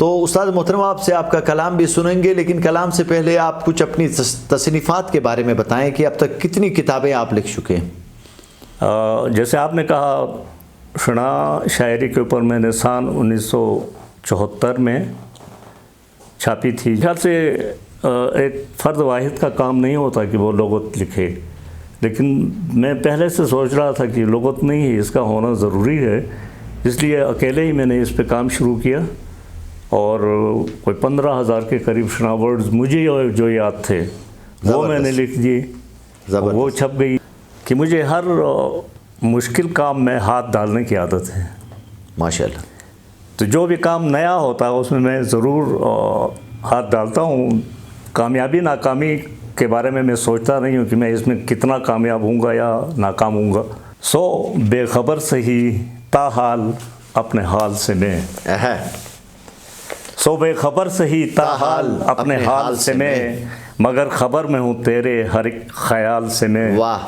تو استاد محترم آپ سے آپ کا کلام بھی سنیں گے، لیکن کلام سے پہلے آپ کچھ اپنی تصنیفات کے بارے میں بتائیں کہ اب تک کتنی کتابیں آپ لکھ چکے ہیں؟ جیسے آپ نے کہا شنا شاعری کے اوپر میں نے سن 1974 میں چھاپی تھی. خیال سے ایک فرد واحد کا کام نہیں ہوتا کہ وہ لغت لکھے، لیکن میں پہلے سے سوچ رہا تھا کہ لغت نہیں ہے، اس کا ہونا ضروری ہے، اس لیے اکیلے ہی میں نے اس پہ کام شروع کیا اور کوئی 15,000 کے قریب شنا ورڈز مجھے جو یاد تھے وہ میں نے لکھ دیے، وہ چھپ گئی. کہ مجھے ہر مشکل کام میں ہاتھ ڈالنے کی عادت ہے ماشاءاللہ. تو جو بھی کام نیا ہوتا ہے اس میں ضرور ہاتھ ڈالتا ہوں. کامیابی ناکامی کے بارے میں سوچتا نہیں ہوں کہ میں اس میں کتنا کامیاب ہوں گا یا ناکام ہوں گا. سو بے خبر سہی تاحال اپنے حال سے میں، سو بے خبر سہی تاحال اپنے حال سے میں، مگر خبر میں ہوں تیرے ہر ایک خیال سے میں. واہ.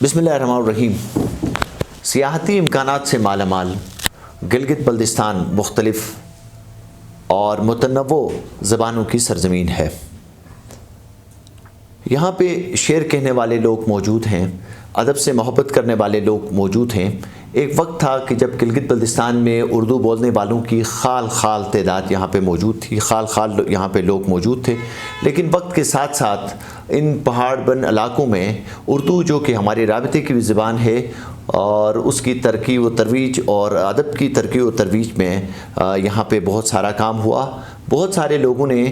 بسم اللہ الرحمن الرحیم. سیاحتی امکانات سے مالا مال گلگت بلتستان مختلف اور متنوع زبانوں کی سرزمین ہے. یہاں پہ شعر کہنے والے لوگ موجود ہیں، ادب سے محبت کرنے والے لوگ موجود ہیں. ایک وقت تھا کہ جب گلگت بلتستان میں اردو بولنے والوں کی خال خال تعداد یہاں پہ موجود تھی، خال خال یہاں پہ لوگ موجود تھے، لیکن وقت کے ساتھ ساتھ ان پہاڑ بن علاقوں میں اردو جو کہ ہمارے رابطے کی بھی زبان ہے اور اس کی ترقی و ترویج اور ادب کی ترقی و ترویج میں یہاں پہ بہت سارا کام ہوا. بہت سارے لوگوں نے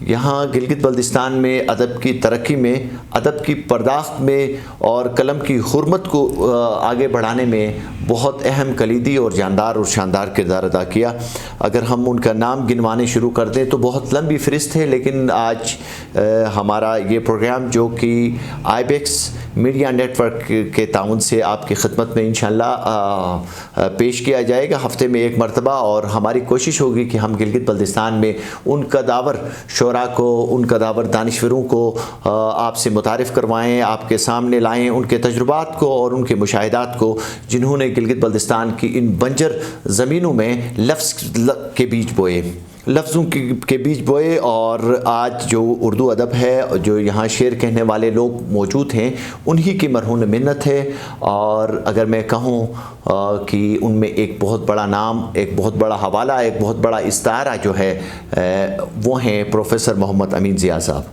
یہاں گلگت بلتستان میں ادب کی ترقی میں، ادب کی پرداخت میں اور قلم کی حرمت کو آگے بڑھانے میں بہت اہم کلیدی اور جاندار اور شاندار کردار ادا کیا. اگر ہم ان کا نام گنوانے شروع کر دیں تو بہت لمبی فہرست ہے، لیکن آج ہمارا یہ پروگرام جو کہ آئی بیکس میڈیا نیٹ ورک کے تعاون سے آپ کی خدمت میں انشاءاللہ پیش کیا جائے گا ہفتے میں ایک مرتبہ، اور ہماری کوشش ہوگی کہ ہم گلگت بلتستان میں ان قداور شعراء کو، ان قداور دانشوروں کو آپ سے متعارف کروائیں، آپ کے سامنے لائیں ان کے تجربات کو اور ان کے مشاہدات کو، جنہوں نے گلگت بلتستان کی ان بنجر زمینوں میں لفظ کے بیج بوئے، لفظوں کے بیج بوئے. اور آج جو اردو ادب ہے، جو یہاں شعر کہنے والے لوگ موجود ہیں، انہی کی مرہون منت ہے. اور اگر میں کہوں کہ ان میں ایک بہت بڑا نام، ایک بہت بڑا حوالہ، ایک بہت بڑا استعارہ جو ہے وہ ہیں پروفیسر محمد امین ضیاء صاحب.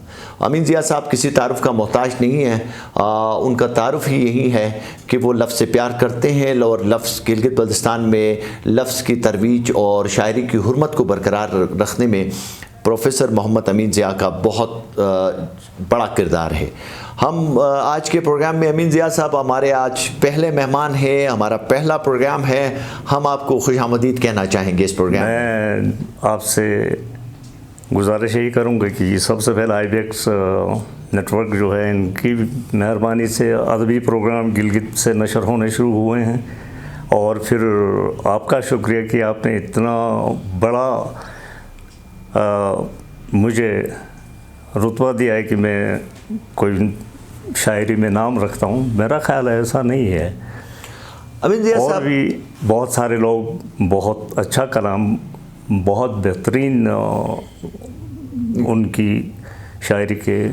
امین ضیاء صاحب کسی تعارف کا محتاج نہیں ہیں، ان کا تعارف ہی یہی ہے کہ وہ لفظ سے پیار کرتے ہیں اور لفظ گلگت بلتستان میں لفظ کی ترویج اور شاعری کی حرمت کو برقرار رکھنے میں پروفیسر محمد امین ضیاء کا بہت بڑا کردار ہے. ہم آج کے پروگرام میں امین ضیاء صاحب ہمارے آج پہلے مہمان ہیں، ہمارا پہلا پروگرام ہے. ہم آپ کو خوش آمدید کہنا چاہیں گے اس پروگرام میں. میں آپ سے گزارش یہی کروں گا کہ سب سے پہلے آئی بیکس نیٹ ورک جو ہے، ان کی مہربانی سے ادبی پروگرام گلگت سے نشر ہونے شروع ہوئے ہیں، اور پھر آپ کا شکریہ کہ آپ نے اتنا بڑا مجھے رتبہ دیا ہے کہ میں کوئی شاعری میں نام رکھتا ہوں. میرا خیال ایسا نہیں ہے. امین ضیاء صاحب، اور بھی بہت سارے لوگ بہت اچھا کلام، بہت بہترین ان کی شاعری کے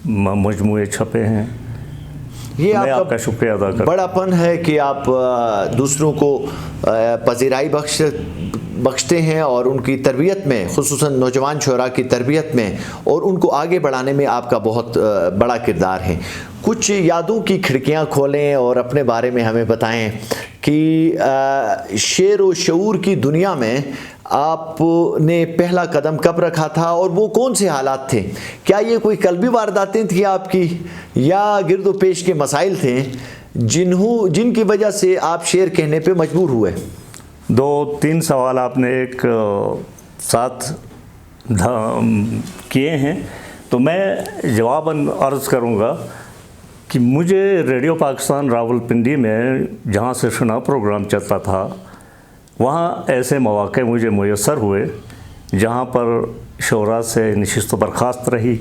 مجموعے چھپے ہیں. یہ میں آپ کا شکریہ ادا کرتا ہوں. بڑا پن ہے کہ آپ دوسروں کو پذیرائی بخشتے ہیں اور ان کی تربیت میں، خصوصاً نوجوان شعراء کی تربیت میں اور ان کو آگے بڑھانے میں آپ کا بہت بڑا کردار ہے. کچھ یادوں کی کھڑکیاں کھولیں اور اپنے بارے میں ہمیں بتائیں کہ شعر و شعور کی دنیا میں آپ نے پہلا قدم کب رکھا تھا اور وہ کون سے حالات تھے؟ کیا یہ کوئی قلبی وارداتیں تھیں آپ کی، یا گرد و پیش کے مسائل تھے جن کی وجہ سے آپ شعر کہنے پہ مجبور ہوئے؟ 2-3 سوال آپ نے ایک ساتھ کیے ہیں، تو میں جواباً عرض کروں گا کہ مجھے ریڈیو پاکستان راولپنڈی میں جہاں سے شنا پروگرام چلتا تھا، وہاں ایسے مواقع مجھے میسر ہوئے جہاں پر شعراء سے نشست و برخاست رہی،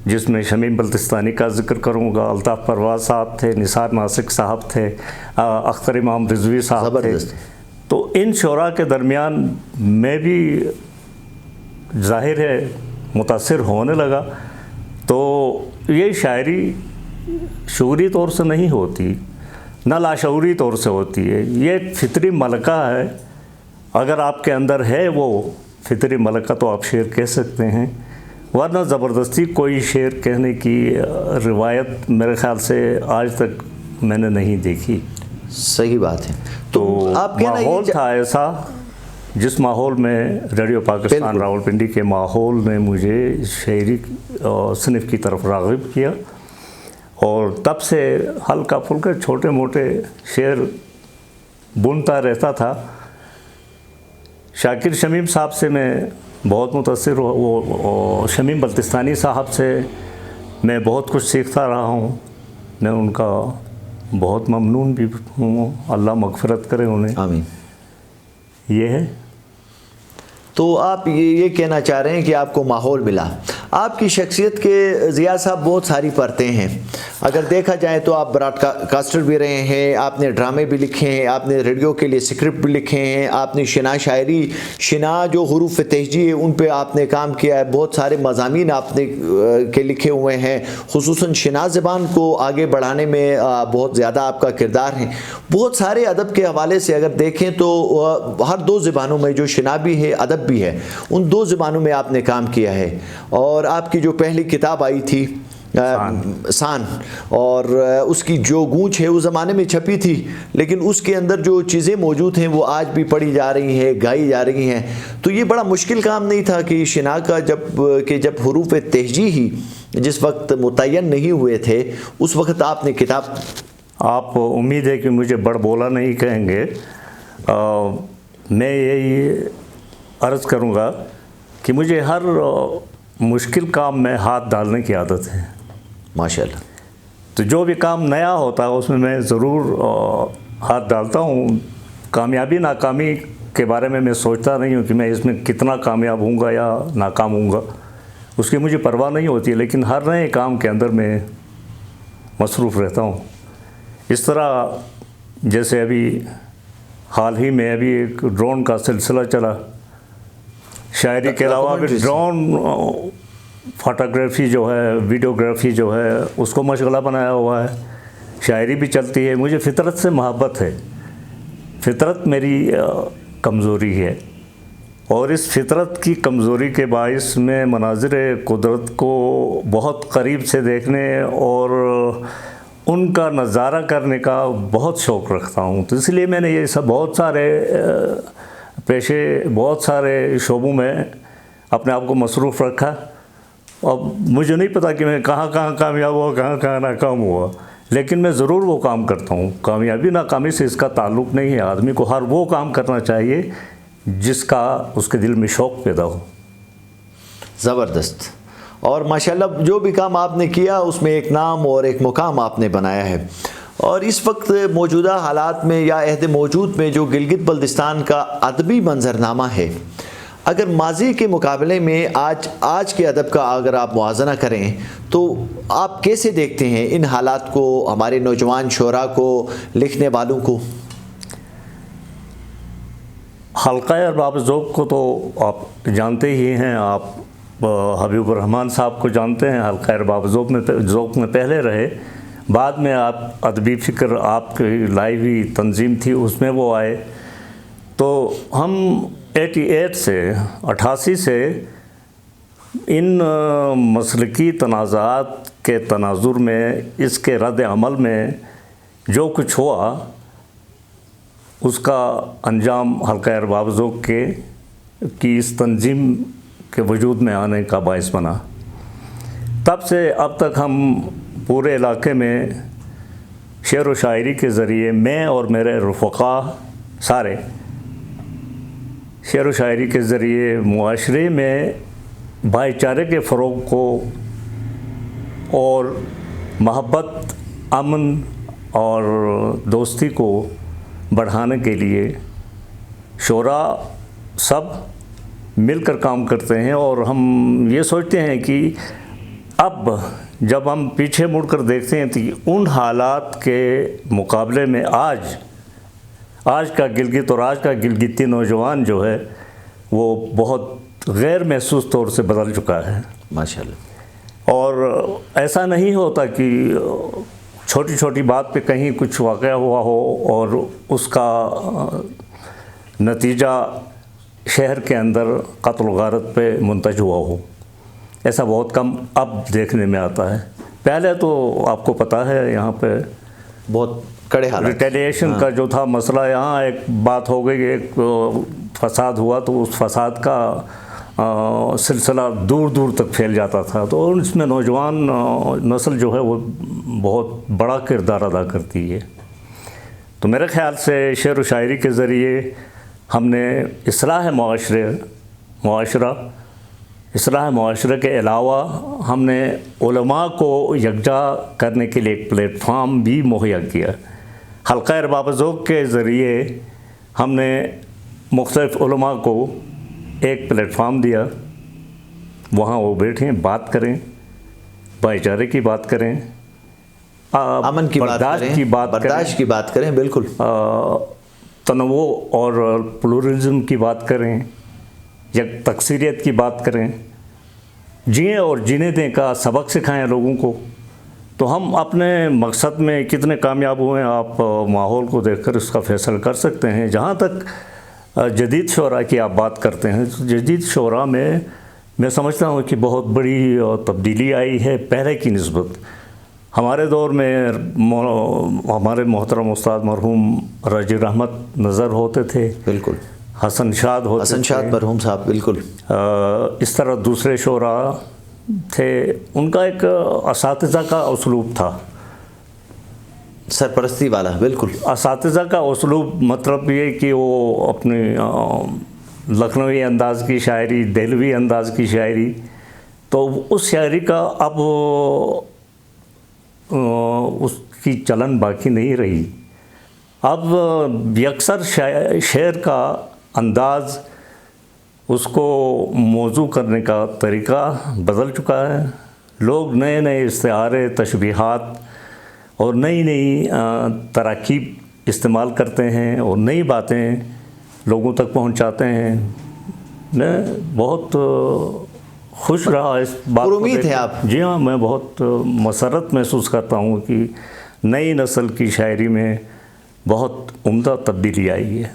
جس میں شمیم بلتستانی کا ذکر کروں گا، الطاف پرواز صاحب تھے، نثار ناسک صاحب تھے، اختر امام رضوی صاحب تھے. تو ان شعراء کے درمیان میں بھی ظاہر ہے متاثر ہونے لگا. تو یہ شاعری شعوری طور سے نہیں ہوتی، نہ لاشعوری طور سے ہوتی ہے، یہ ایک فطری ملکہ ہے. اگر آپ کے اندر ہے وہ فطری ملکہ تو آپ شعر کہہ سکتے ہیں، ورنہ زبردستی کوئی شعر کہنے کی روایت میرے خیال سے آج تک میں نے نہیں دیکھی. صحیح بات ہے. تو ماحول تھا ایسا جس ماحول میں ریڈیو پاکستان راولپنڈی کے ماحول نے مجھے شاعری صنف کی طرف راغب کیا، اور تب سے ہلکا پھلکا چھوٹے موٹے شعر بنتا رہتا تھا. شاکر شمیم صاحب سے میں بہت متاثر ہوا، وہ شمیم بلتستانی صاحب سے میں بہت کچھ سیکھتا رہا ہوں. میں ان کا بہت ممنون بھی ہوں، اللہ مغفرت کرے انہیں. آمین. یہ ہے. تو آپ یہ کہنا چاہ رہے ہیں کہ آپ کو ماحول ملا. آپ کی شخصیت کے ضیاء صاحب بہت ساری پرتیں ہیں. اگر دیکھا جائے تو آپ براڈ کاسٹر بھی رہے ہیں، آپ نے ڈرامے بھی لکھے ہیں، آپ نے ریڈیو کے لیے اسکرپٹ بھی لکھے ہیں، آپ نے شنا شاعری، شنا جو حروف تہجی ہے ان پہ آپ نے کام کیا ہے. بہت سارے مضامین آپ نے کے لکھے ہوئے ہیں، خصوصاً شنا زبان کو آگے بڑھانے میں بہت زیادہ آپ کا کردار ہے. بہت سارے ادب کے حوالے سے اگر دیکھیں تو ہر دو زبانوں میں جو شنا بھی ہے ادب بھی ہے، ان دو زبانوں میں آپ نے کام کیا ہے. اور آپ کی جو پہلی کتاب آئی تھی سان، اور اس کی جو گونج ہے اس زمانے میں چھپی تھی، لیکن اس کے اندر جو چیزیں موجود ہیں وہ آج بھی پڑھی جا رہی ہیں، گائی جا رہی ہیں. تو یہ بڑا مشکل کام نہیں تھا کہ شنا کا جب حروف تہجی ہی جس وقت متعین نہیں ہوئے تھے اس وقت آپ نے کتاب. آپ امید ہے کہ مجھے بڑ بولا نہیں کہیں گے. میں یہی عرض کروں گا کہ مجھے ہر مشکل کام میں ہاتھ ڈالنے کی عادت ہے. ماشاءاللہ. تو جو بھی کام نیا ہوتا ہے اس میں ضرور ہاتھ ڈالتا ہوں. کامیابی ناکامی کے بارے میں سوچتا نہیں ہوں کہ میں اس میں کتنا کامیاب ہوں گا یا ناکام ہوں گا، اس کی مجھے پرواہ نہیں ہوتی، لیکن ہر نئے کام کے اندر میں مصروف رہتا ہوں. اس طرح جیسے ابھی حال ہی میں ابھی ایک ڈرون کا سلسلہ چلا، شاعری کے علاوہ بھی ڈرون فوٹوگرافی جو ہے، ویڈیوگرافی جو ہے، اس کو مشغلہ بنایا ہوا ہے. شاعری بھی چلتی ہے. مجھے فطرت سے محبت ہے، فطرت میری کمزوری ہے، اور اس فطرت کی کمزوری کے باعث میں مناظر قدرت کو بہت قریب سے دیکھنے اور ان کا نظارہ کرنے کا بہت شوق رکھتا ہوں. تو اس لیے میں نے یہ سب بہت سارے پیشے، بہت سارے شعبوں میں اپنے آپ کو مصروف رکھا. اب مجھے نہیں پتا کہ میں کہاں کہاں کامیاب ہوا، کہاں کہاں ناکام ہوا، لیکن میں ضرور وہ کام کرتا ہوں. کامیابی ناکامی سے اس کا تعلق نہیں ہے. آدمی کو ہر وہ کام کرنا چاہیے جس کا اس کے دل میں شوق پیدا ہو. زبردست. اور ماشاءاللہ جو بھی کام آپ نے کیا اس میں ایک نام اور ایک مقام آپ نے بنایا ہے. اور اس وقت موجودہ حالات میں یا عہد موجود میں جو گلگت بلتستان کا ادبی منظرنامہ ہے، اگر ماضی کے مقابلے میں آج کے ادب کا اگر آپ موازنہ کریں تو آپ کیسے دیکھتے ہیں ان حالات کو، ہمارے نوجوان شعراء کو، لکھنے والوں کو؟ حلقہ ارباب ذوق کو تو آپ جانتے ہی ہیں. آپ حبیب الرحمن صاحب کو جانتے ہیں. حلقہ ارباب ذوق میں پہلے رہے، بعد میں آپ ادبی فکر آپ کی لائی ہوئی تنظیم تھی اس میں وہ آئے. تو ہم 88 سے ان مسلکی تنازعات کے تناظر میں، اس کے رد عمل میں جو کچھ ہوا اس کا انجام حلقہ ارباب ذوق کی اس تنظیم کے وجود میں آنے کا باعث بنا. تب سے اب تک ہم پورے علاقے میں شعر و شاعری کے ذریعے، میں اور میرے رفقا سارے شعر و شاعری کے ذریعے معاشرے میں بھائی چارے کے فروغ کو اور محبت، امن اور دوستی کو بڑھانے کے لیے شعراء سب مل کر کام کرتے ہیں. اور ہم یہ سوچتے ہیں کہ اب جب ہم پیچھے مڑ کر دیکھتے ہیں تو ان حالات کے مقابلے میں آج کا گلگت اور آج کا گلگتی نوجوان جو ہے وہ بہت غیر محسوس طور سے بدل چکا ہے ماشاءاللہ. اور ایسا نہیں ہوتا کہ چھوٹی چھوٹی بات پہ کہیں کچھ واقعہ ہوا ہو اور اس کا نتیجہ شہر کے اندر قتل و غارت پہ منتج ہوا ہو. ایسا بہت کم اب دیکھنے میں آتا ہے. پہلے تو آپ کو پتہ ہے یہاں پہ بہت کڑے حالات. ریٹیلیشن کا جو تھا مسئلہ، یہاں ایک بات ہو گئی، ایک فساد ہوا تو اس فساد کا سلسلہ دور دور تک پھیل جاتا تھا. تو اس میں نوجوان نسل جو ہے وہ بہت بڑا کردار ادا کرتی ہے. تو میرے خیال سے شعر و شاعری کے ذریعے ہم نے اصلاح معاشرہ کے علاوہ ہم نے علماء کو یکجا کرنے کے لیے ایک پلیٹ فارم بھی مہیا کیا. حلقہ ارباب ذوق کے ذریعے ہم نے مختلف علماء کو ایک پلیٹ فارم دیا. وہاں وہ بیٹھیں، بات کریں، بھائی چارے کی بات کریں، امن کی برداشت کی بات کریں. بالکل. تنوع اور پلورلزم کی بات کریں، یک تکثیریت کی بات کریں، جئیں اور جینے دیں کا سبق سکھائیں لوگوں کو. تو ہم اپنے مقصد میں کتنے کامیاب ہوئے ہیں آپ ماحول کو دیکھ کر اس کا فیصلہ کر سکتے ہیں. جہاں تک جدید شعراء کی آپ بات کرتے ہیں، جدید شعراء میں سمجھتا ہوں کہ بہت بڑی تبدیلی آئی ہے پہلے کی نسبت. ہمارے دور میں ہمارے محترم استاد مرحوم راجی رحمت نظر ہوتے تھے. بالکل. حسن شاد مرحوم صاحب. بالکل. اس طرح دوسرے شعراء تھے. ان کا ایک اساتذہ کا اسلوب تھا، سرپرستی والا. بالکل. اساتذہ کا اسلوب مطلب یہ کہ وہ اپنی لکھنوی انداز کی شاعری، دہلوی انداز کی شاعری، تو اس شاعری کا اب اس کی چلن باقی نہیں رہی. اب یکسر شعر کا انداز، اس کو موضوع کرنے کا طریقہ بدل چکا ہے. لوگ نئے نئے استعارے، تشبیہات اور نئی تراکیب استعمال کرتے ہیں اور نئی باتیں لوگوں تک پہنچاتے ہیں. میں بہت خوش رہا اس بات کو. امید ہے آپ. جی ہاں، میں بہت مسرت محسوس کرتا ہوں کہ نئی نسل کی شاعری میں بہت عمدہ تبدیلی آئی ہے.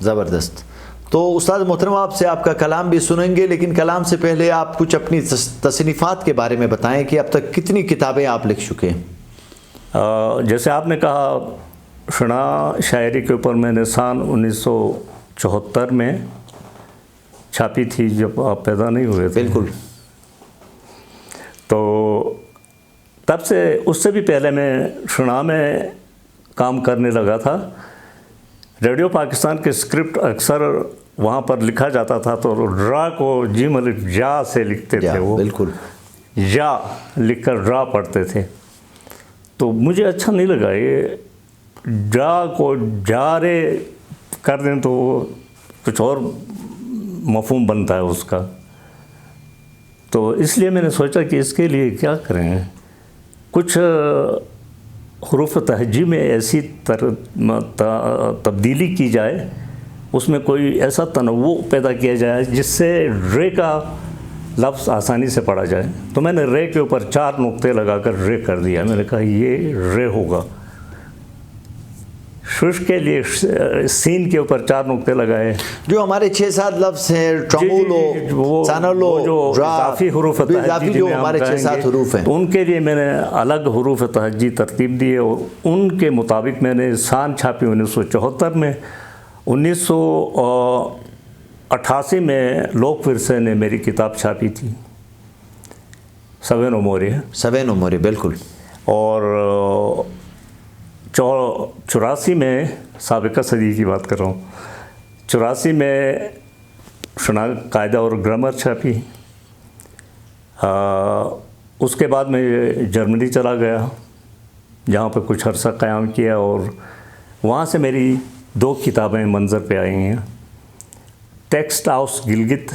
زبردست. تو استاد محترم آپ سے آپ کا کلام بھی سنیں گے، لیکن کلام سے پہلے آپ کچھ اپنی تصنیفات کے بارے میں بتائیں کہ اب تک کتنی کتابیں آپ لکھ چکے ہیں. جیسے آپ نے کہا، شنا شاعری کے اوپر میں نے سن 1974 میں چھاپی تھی، جب آپ پیدا نہیں ہوئے تھے. بالکل. تو تب سے، اس سے بھی پہلے میں شنا میں کام کرنے لگا تھا. ریڈیو پاکستان کے اسکرپٹ اکثر وہاں پر لکھا جاتا تھا تو را کو جیم الف جا سے لکھتے تھے. وہ بالکل جا لکھ کر را پڑھتے تھے. تو مجھے اچھا نہیں لگا، یہ جا کو جارے کر دیں تو کچھ اور مفہوم بنتا ہے اس کا. تو اس لیے میں نے سوچا کہ اس کے لیے کیا کریں، کچھ حروف تہجی میں ایسی تبدیلی کی جائے، اس میں کوئی ایسا تنوع پیدا کیا جائے جس سے رے کا لفظ آسانی سے پڑھا جائے. تو میں نے رے کے اوپر 4 نقطے لگا کر رے کر دیا. میں نے کہا یہ رے ہوگا. شش کے لیے سین کے اوپر 4 نقطے لگائے. جو ہمارے 6-7 لفظ ہیں، ٹرمولو، سانولو، جو اضافی حروف تہجی جو ہمارے 6-7 حروف ہیں، تو ان کے لیے میں نے الگ حروف تہجی ترتیب دیے اور ان کے مطابق میں نے سان چھاپی 1974 میں. 1988 میں لوک ورثے نے میری کتاب چھاپی تھی، سوین امورے. بالکل. اور 84 میں، سابقہ صدی کی بات کر رہا ہوں، 84 میں شنا قاعدہ اور گرامر چھاپی. اس کے بعد میں جرمنی چلا گیا، جہاں پہ کچھ عرصہ قیام کیا اور وہاں سے میری 2 کتابیں منظر پہ آئی ہیں. Text house Gilgit